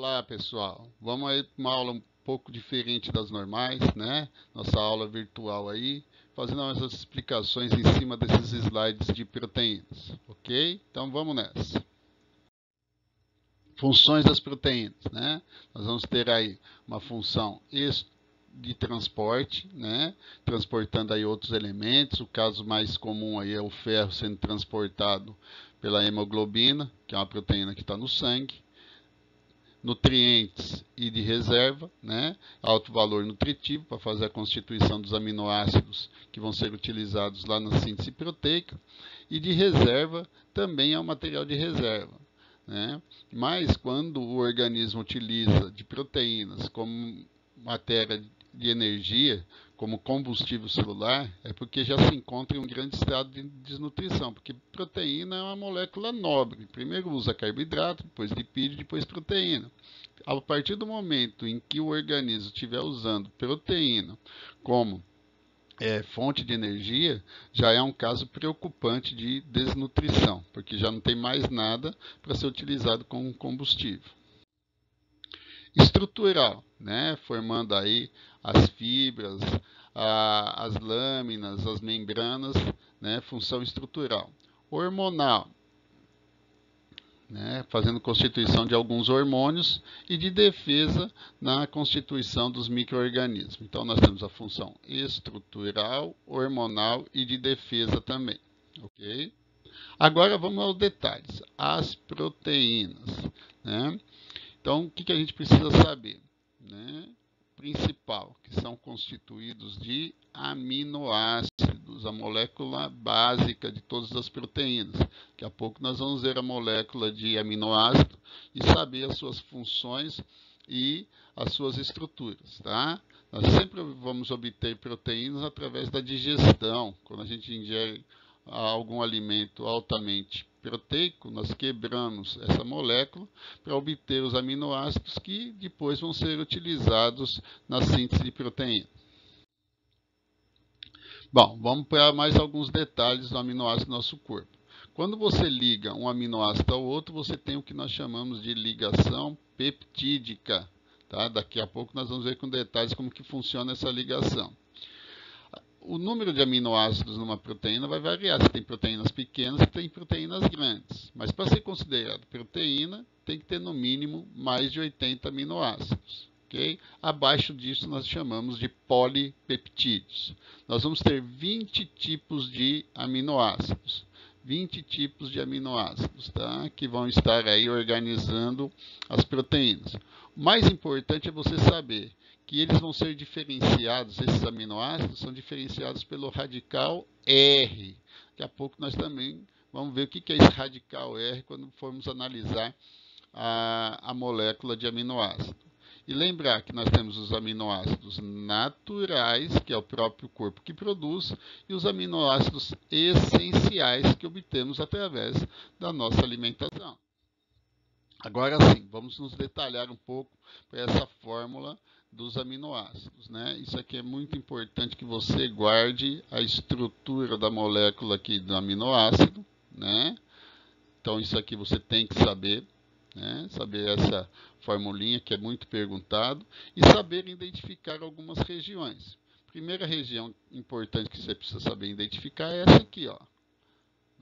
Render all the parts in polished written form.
Olá, pessoal. Vamos aí para uma aula um pouco diferente das normais, né? Nossa aula virtual aí, fazendo umas explicações em cima desses slides de proteínas, ok? Então vamos nessa. Funções das proteínas, né? Nós vamos ter aí uma função de transporte, né? Transportando aí outros elementos. O caso mais comum aí é o ferro sendo transportado pela hemoglobina, que é uma proteína que está no sangue. Nutrientes e de reserva, né? Alto valor nutritivo para fazer a constituição dos aminoácidos que vão ser utilizados lá na síntese proteica, e de reserva também é um material de reserva, né? Mas quando o organismo utiliza de proteínas como matéria de energia, como combustível celular, é porque já se encontra em um grande estado de desnutrição, porque proteína é uma molécula nobre. Primeiro usa carboidrato, depois lipídio, depois proteína. A partir do momento em que o organismo estiver usando proteína como fonte de energia, já é um caso preocupante de desnutrição, porque já não tem mais nada para ser utilizado como combustível. Estrutural, né? Formando aí as fibras, as lâminas, as membranas, né? Função estrutural. Hormonal, né? Fazendo constituição de alguns hormônios, e de defesa na constituição dos micro-organismos. Então nós temos a função estrutural, hormonal e de defesa também, ok? Agora vamos aos detalhes. As proteínas, né? Então, o que a gente precisa saber? Né? Principal, que são constituídos de aminoácidos, a molécula básica de todas as proteínas. Daqui a pouco nós vamos ver a molécula de aminoácido e saber as suas funções e as suas estruturas, tá? Nós sempre vamos obter proteínas através da digestão. Quando a gente ingere algum alimento altamente proteico, nós quebramos essa molécula para obter os aminoácidos que depois vão ser utilizados na síntese de proteína. Bom, vamos para mais alguns detalhes do aminoácido do nosso corpo. Quando você liga um aminoácido ao outro, você tem o que nós chamamos de ligação peptídica. Tá? Daqui a pouco nós vamos ver com detalhes como que funciona essa ligação. O número de aminoácidos numa proteína vai variar. Você tem proteínas pequenas e tem proteínas grandes. Mas para ser considerado proteína, tem que ter no mínimo mais de 80 aminoácidos. Okay? Abaixo disso nós chamamos de polipeptídeos. Nós vamos ter 20 tipos de aminoácidos. 20 tipos de aminoácidos, tá? Que vão estar aí organizando as proteínas. O mais importante é você saber que eles vão ser diferenciados, esses aminoácidos são diferenciados pelo radical R. Daqui a pouco nós também vamos ver o que é esse radical R quando formos analisar a molécula de aminoácido. E lembrar que nós temos os aminoácidos naturais, que é o próprio corpo que produz, e os aminoácidos essenciais que obtemos através da nossa alimentação. Agora sim, vamos nos detalhar um pouco para essa fórmula dos aminoácidos, né? Isso aqui é muito importante que você guarde a estrutura da molécula aqui do aminoácido, né? Então isso aqui você tem que saber, né? Saber essa formulinha que é muito perguntado e saber identificar algumas regiões. Primeira região importante que você precisa saber identificar é essa aqui, ó,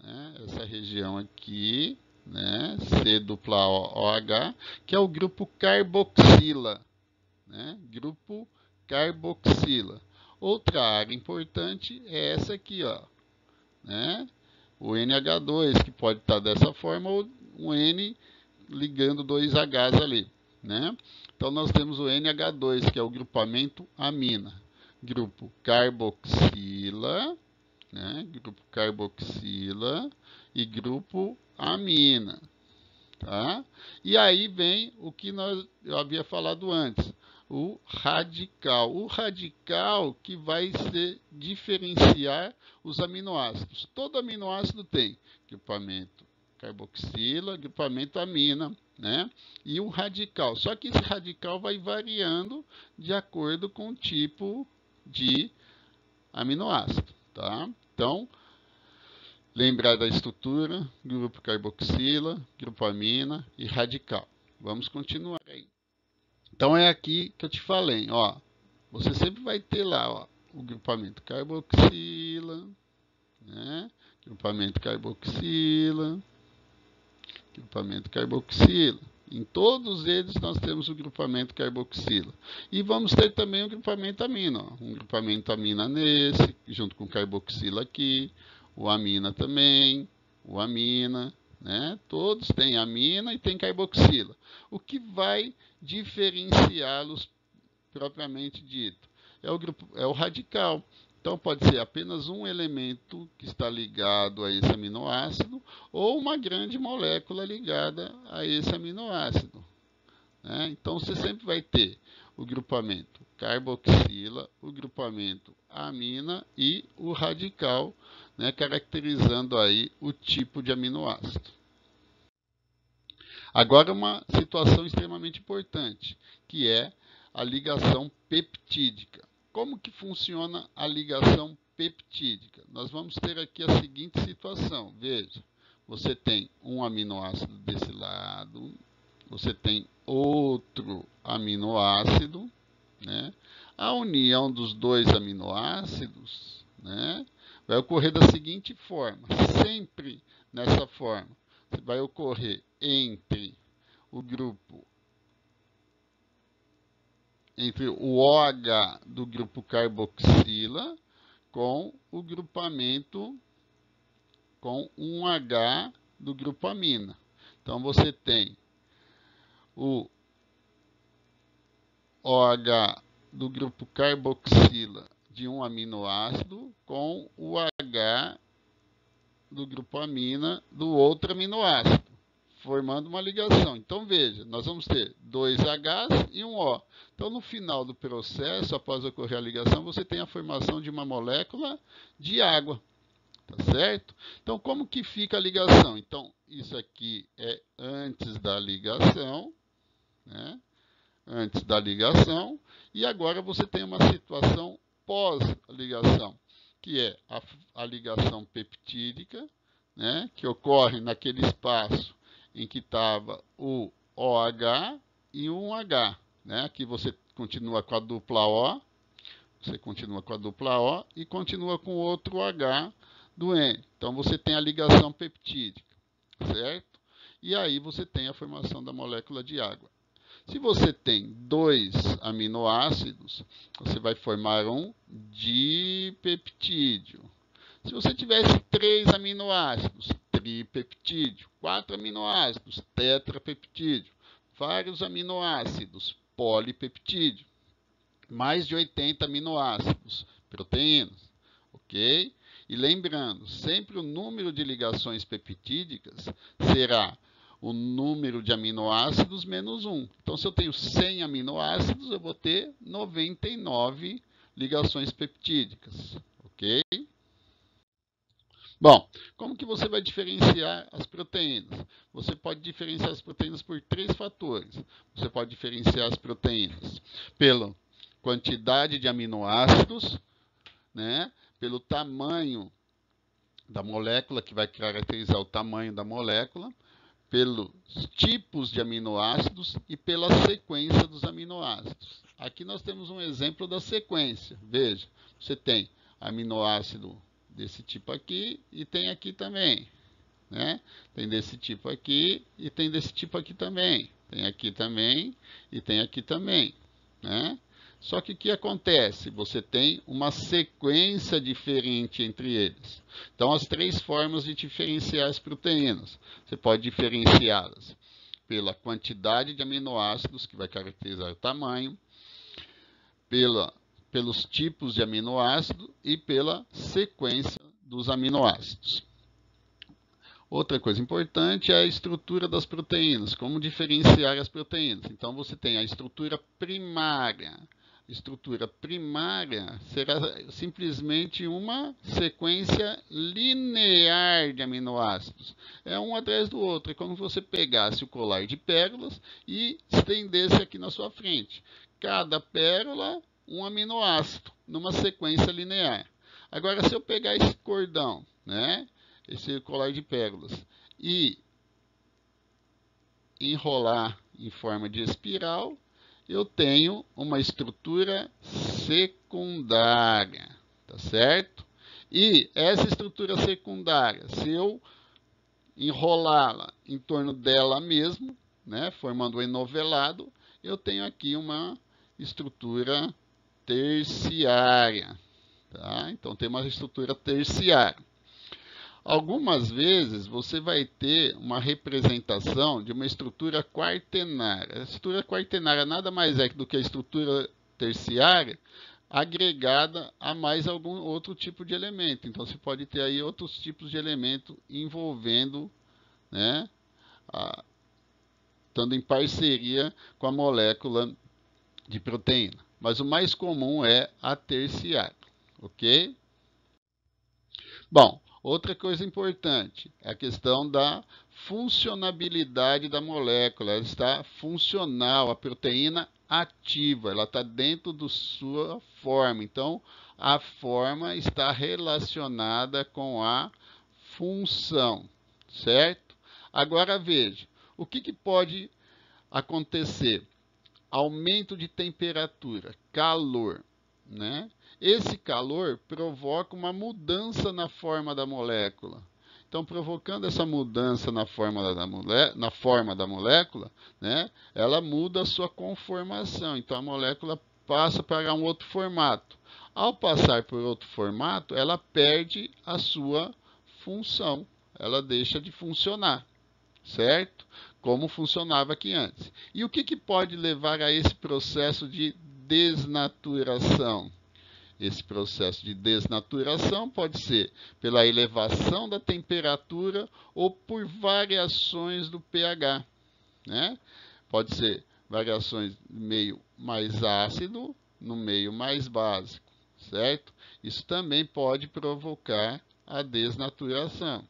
né? Essa região aqui, né? COOH, que é o grupo carboxila. Né? Grupo carboxila. Outra área importante é essa aqui, ó, né? O NH2, que pode estar dessa forma, ou um N ligando dois Hs ali, né? Então nós temos o NH2, que é o grupamento amina. Grupo carboxila, né? Grupo carboxila e grupo amina, tá? E aí vem o que eu havia falado antes, o radical. O radical que vai diferenciar os aminoácidos. Todo aminoácido tem grupamento carboxila, grupamento amina, né? E um radical. Só que esse radical vai variando de acordo com o tipo de aminoácido, tá? Então, lembrar da estrutura, grupo carboxila, grupo amina e radical. Vamos continuar aí. Então é aqui que eu te falei, ó. Você sempre vai ter lá, ó, o grupamento carboxila, né? Grupamento carboxila, grupamento carboxila. Em todos eles nós temos o grupamento carboxila. E vamos ter também o grupamento amina, ó. Um grupamento amina nesse, junto com carboxila aqui, o amina também, o amina, né? Todos têm amina e tem carboxila. O que vai diferenciá-los propriamente dito é o radical. Então pode ser apenas um elemento que está ligado a esse aminoácido ou uma grande molécula ligada a esse aminoácido, né? Então você sempre vai ter o grupamento carboxila, o grupamento amina e o radical, né, caracterizando aí o tipo de aminoácido. Agora uma situação extremamente importante, que é a ligação peptídica. Como que funciona a ligação peptídica? Nós vamos ter aqui a seguinte situação. Veja, você tem um aminoácido desse lado, você tem outro aminoácido, né? A união dos dois aminoácidos, né, vai ocorrer da seguinte forma, sempre nessa forma. Vai ocorrer entre o grupo, entre o OH do grupo carboxila com o grupamento com um H do grupo amina. Então você tem o OH do grupo carboxila de um aminoácido com o H do grupo amina do outro aminoácido, formando uma ligação. Então veja, nós vamos ter dois Hs e um O. Então no final do processo, após ocorrer a ligação, você tem a formação de uma molécula de água. Tá certo? Então como que fica a ligação? Então isso aqui é antes da ligação, né? Antes da ligação, e agora você tem uma situação pós-ligação, que é a ligação peptídica, né, que ocorre naquele espaço em que estava o OH e um H. Né? Aqui você continua com a dupla O, você continua com a dupla O e continua com outro H do N. Então você tem a ligação peptídica, certo? E aí você tem a formação da molécula de água. Se você tem dois aminoácidos, você vai formar um dipeptídeo. Se você tivesse três aminoácidos, tripeptídeo. Quatro aminoácidos, tetrapeptídeo. Vários aminoácidos, polipeptídeo. Mais de 80 aminoácidos, proteínas. Ok? E lembrando, sempre o número de ligações peptídicas será o número de aminoácidos menos 1. Então, se eu tenho 100 aminoácidos, eu vou ter 99 ligações peptídicas. Ok? Bom, como que você vai diferenciar as proteínas? Você pode diferenciar as proteínas por três fatores. Você pode diferenciar as proteínas pela quantidade de aminoácidos, né? Pelo tamanho da molécula, que vai caracterizar o tamanho da molécula, pelos tipos de aminoácidos e pela sequência dos aminoácidos. Aqui nós temos um exemplo da sequência. Veja, você tem aminoácido desse tipo aqui e tem aqui também, né? Tem desse tipo aqui e tem desse tipo aqui também. Tem aqui também e tem aqui também, né? Só que o que acontece? Você tem uma sequência diferente entre eles. Então, as três formas de diferenciar as proteínas. Você pode diferenciá-las pela quantidade de aminoácidos, que vai caracterizar o tamanho, pelos tipos de aminoácido e pela sequência dos aminoácidos. Outra coisa importante é a estrutura das proteínas, como diferenciar as proteínas. Então, você tem a estrutura primária. Estrutura primária será simplesmente uma sequência linear de aminoácidos. É um atrás do outro. É como se você pegasse o colar de pérolas e estendesse aqui na sua frente. Cada pérola, um aminoácido, numa sequência linear. Agora, se eu pegar esse cordão, né, esse colar de pérolas, e enrolar em forma de espiral, eu tenho uma estrutura secundária, tá certo? E essa estrutura secundária, se eu enrolá-la em torno dela mesmo, né, formando um enovelado, eu tenho aqui uma estrutura terciária, tá? Então tem uma estrutura terciária. Algumas vezes você vai ter uma representação de uma estrutura quaternária. A estrutura quaternária nada mais é do que a estrutura terciária agregada a mais algum outro tipo de elemento. Então você pode ter aí outros tipos de elemento envolvendo, né, estando em parceria com a molécula de proteína. Mas o mais comum é a terciária, ok? Bom, outra coisa importante é a questão da funcionabilidade da molécula. Ela está funcional, a proteína ativa, ela está dentro da sua forma. Então, a forma está relacionada com a função, certo? Agora veja, o que pode acontecer? Aumento de temperatura, calor, né? Esse calor provoca uma mudança na forma da molécula. Então, provocando essa mudança na forma da molécula, né, ela muda a sua conformação. Então, a molécula passa para um outro formato. Ao passar por outro formato, ela perde a sua função. Ela deixa de funcionar, certo? Como funcionava aqui antes. E o que pode levar a esse processo de desnaturação? Esse processo de desnaturação pode ser pela elevação da temperatura ou por variações do pH, né? Pode ser variações no meio mais ácido, no meio mais básico, certo? Isso também pode provocar a desnaturação.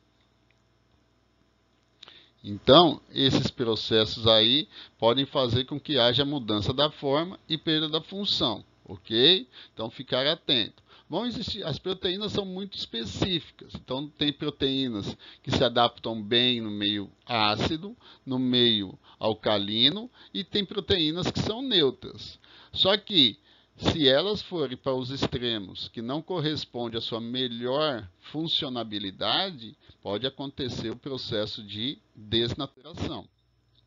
Então, esses processos aí podem fazer com que haja mudança da forma e perda da função, ok? Então, ficar atento. Vão existir, as proteínas são muito específicas, então tem proteínas que se adaptam bem no meio ácido, no meio alcalino, e tem proteínas que são neutras. Só que, se elas forem para os extremos que não correspondem à sua melhor funcionabilidade, pode acontecer o processo de desnaturação,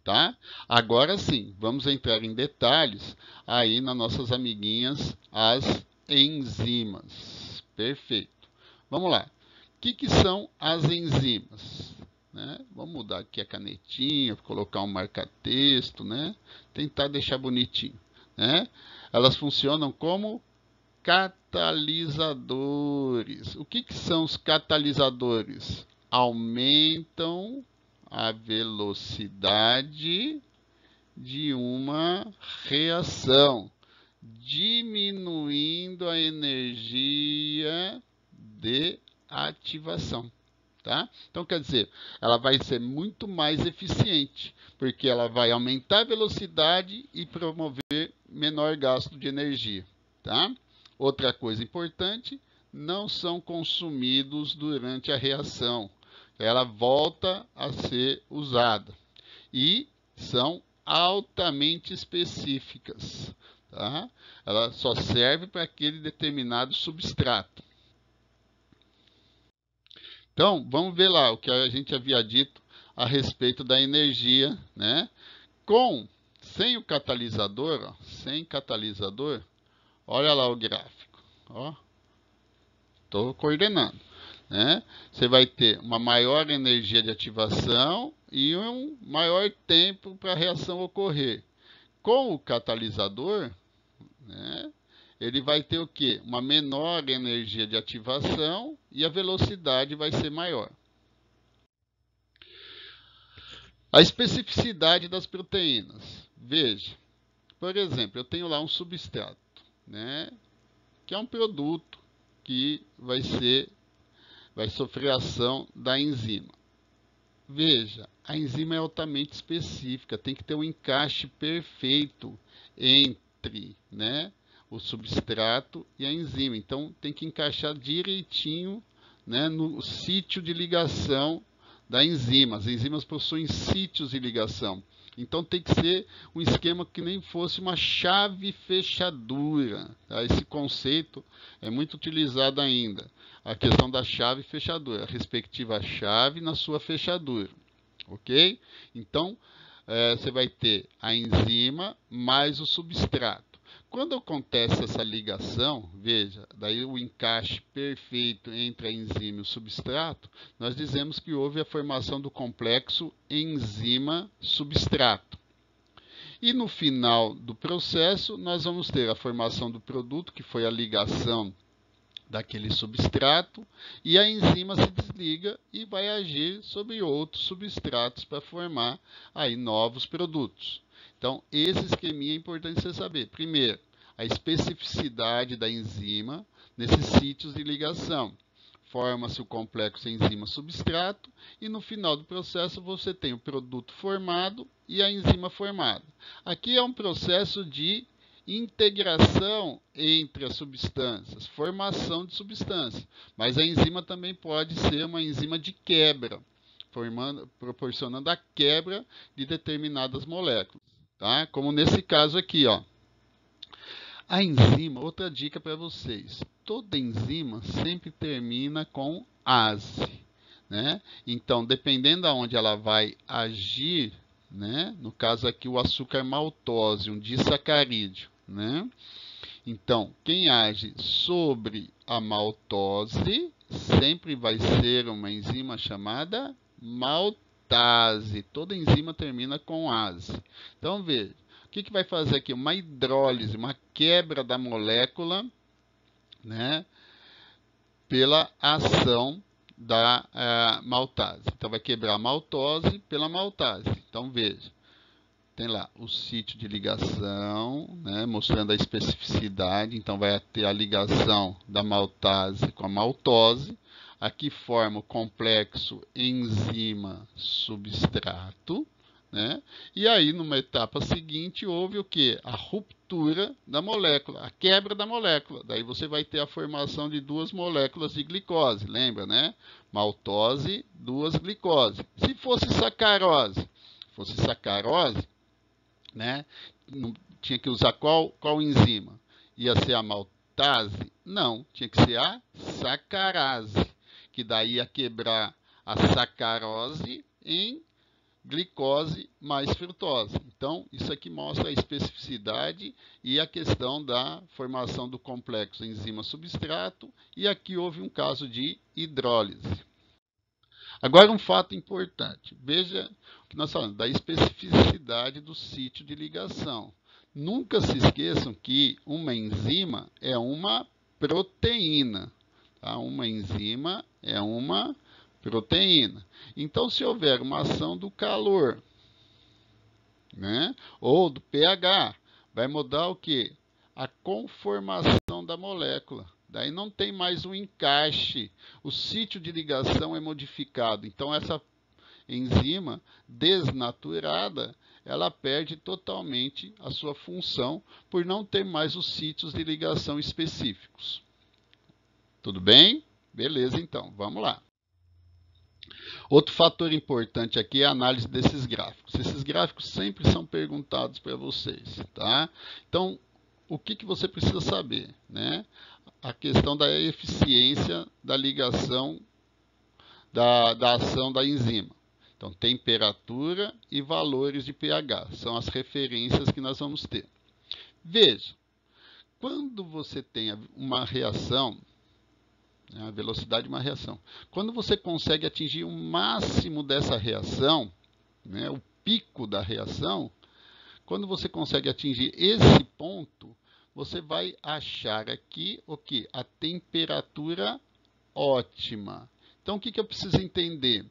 tá? Agora sim, vamos entrar em detalhes aí nas nossas amiguinhas, as enzimas. Perfeito. Vamos lá. O que são as enzimas? Né? Vamos mudar aqui a canetinha, colocar um marca-texto, né? Tentar deixar bonitinho, né? Elas funcionam como catalisadores. O que são os catalisadores? Aumentam a velocidade de uma reação, diminuindo a energia de ativação. Tá? Então, quer dizer, ela vai ser muito mais eficiente, porque ela vai aumentar a velocidade e promover menor gasto de energia. Tá? Outra coisa importante, não são consumidos durante a reação. Ela volta a ser usada. E são altamente específicas. Tá? Ela só serve para aquele determinado substrato. Então, vamos ver lá o que a gente havia dito a respeito da energia, né? Sem o catalisador, ó, sem catalisador, olha lá o gráfico, ó. Estou coordenando, né? Você vai ter uma maior energia de ativação e um maior tempo para a reação ocorrer. Com o catalisador, né? Ele vai ter o quê? Uma menor energia de ativação e a velocidade vai ser maior. A especificidade das proteínas. Veja, por exemplo, eu tenho lá um substrato, né, que é um produto que vai sofrer ação da enzima. Veja, a enzima é altamente específica, tem que ter um encaixe perfeito entre, né, o substrato e a enzima. Então, tem que encaixar direitinho, né, no sítio de ligação da enzima. As enzimas possuem sítios de ligação. Então tem que ser um esquema que nem fosse uma chave fechadura. Tá? Esse conceito é muito utilizado ainda. A questão da chave fechadura, a respectiva chave na sua fechadura. Ok? Então, você vai ter a enzima mais o substrato. Quando acontece essa ligação, veja, daí o encaixe perfeito entre a enzima e o substrato, nós dizemos que houve a formação do complexo enzima-substrato. E no final do processo, nós vamos ter a formação do produto, que foi a ligação daquele substrato, e a enzima se desliga e vai agir sobre outros substratos para formar aí novos produtos. Então, esse esqueminha é importante você saber. Primeiro, a especificidade da enzima nesses sítios de ligação. Forma-se o complexo enzima-substrato e no final do processo você tem o produto formado e a enzima formada. Aqui é um processo de integração entre as substâncias, formação de substância. Mas a enzima também pode ser uma enzima de quebra, proporcionando a quebra de determinadas moléculas. Tá? Como nesse caso aqui, ó. A enzima, outra dica para vocês, toda enzima sempre termina com ase, né? Então, dependendo de onde ela vai agir, né? No caso aqui o açúcar maltose, um disacarídeo, né? Então, quem age sobre a maltose sempre vai ser uma enzima chamada maltase. Toda enzima termina com ase. Então, veja, o que vai fazer aqui? Uma hidrólise, uma quebra da molécula, né, pela ação da maltase. Então, vai quebrar a maltose pela maltase. Então, veja, tem lá o sítio de ligação, né, mostrando a especificidade. Então, vai ter a ligação da maltase com a maltose. Aqui forma o complexo enzima-substrato. Né? E aí, numa etapa seguinte, houve o que? A ruptura da molécula, a quebra da molécula. Daí você vai ter a formação de duas moléculas de glicose, lembra, né? Maltose, duas glicose. Se fosse sacarose, né? Tinha que usar qual enzima? Ia ser a maltase? Não, tinha que ser a sacarase, que daí ia quebrar a sacarose em glicose mais frutose. Então, isso aqui mostra a especificidade e a questão da formação do complexo enzima-substrato. E aqui houve um caso de hidrólise. Agora, um fato importante. Veja o que nós falamos, da especificidade do sítio de ligação. Nunca se esqueçam que uma enzima é uma proteína. Tá? Uma enzima é uma proteína. Então, se houver uma ação do calor, né, ou do pH, vai mudar o quê? A conformação da molécula. Daí não tem mais um encaixe. O sítio de ligação é modificado. Então, essa enzima desnaturada, ela perde totalmente a sua função por não ter mais os sítios de ligação específicos. Tudo bem? Beleza, então. Vamos lá. Outro fator importante aqui é a análise desses gráficos. Esses gráficos sempre são perguntados para vocês, tá? Então, o que você precisa saber, né? A questão da eficiência da ligação da ação da enzima. Então, temperatura e valores de pH são as referências que nós vamos ter. Veja, quando você tem uma reação, a velocidade de uma reação. Quando você consegue atingir o máximo dessa reação, né, o pico da reação, quando você consegue atingir esse ponto, você vai achar aqui o que? A temperatura ótima. Então, o que eu preciso entender?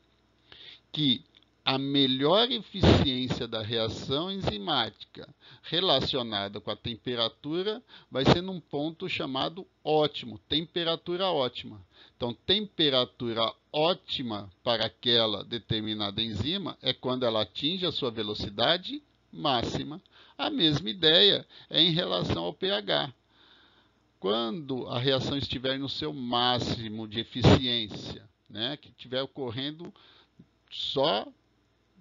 Que a melhor eficiência da reação enzimática relacionada com a temperatura vai ser num ponto chamado ótimo, temperatura ótima. Então, temperatura ótima para aquela determinada enzima é quando ela atinge a sua velocidade máxima. A mesma ideia é em relação ao pH. Quando a reação estiver no seu máximo de eficiência, né, que estiver ocorrendo só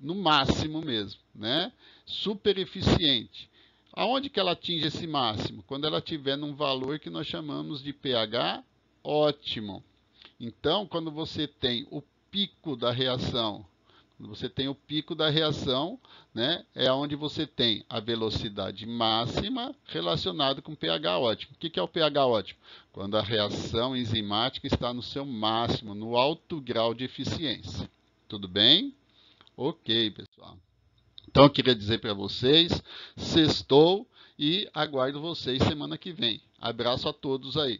no máximo mesmo, né? Super eficiente. Aonde que ela atinge esse máximo? Quando ela estiver num valor que nós chamamos de pH ótimo. Então, quando você tem o pico da reação, né, é onde você tem a velocidade máxima relacionada com pH ótimo. O que é o pH ótimo? Quando a reação enzimática está no seu máximo, no alto grau de eficiência. Tudo bem? Ok, pessoal. Então, eu queria dizer para vocês, sextou e aguardo vocês semana que vem. Abraço a todos aí.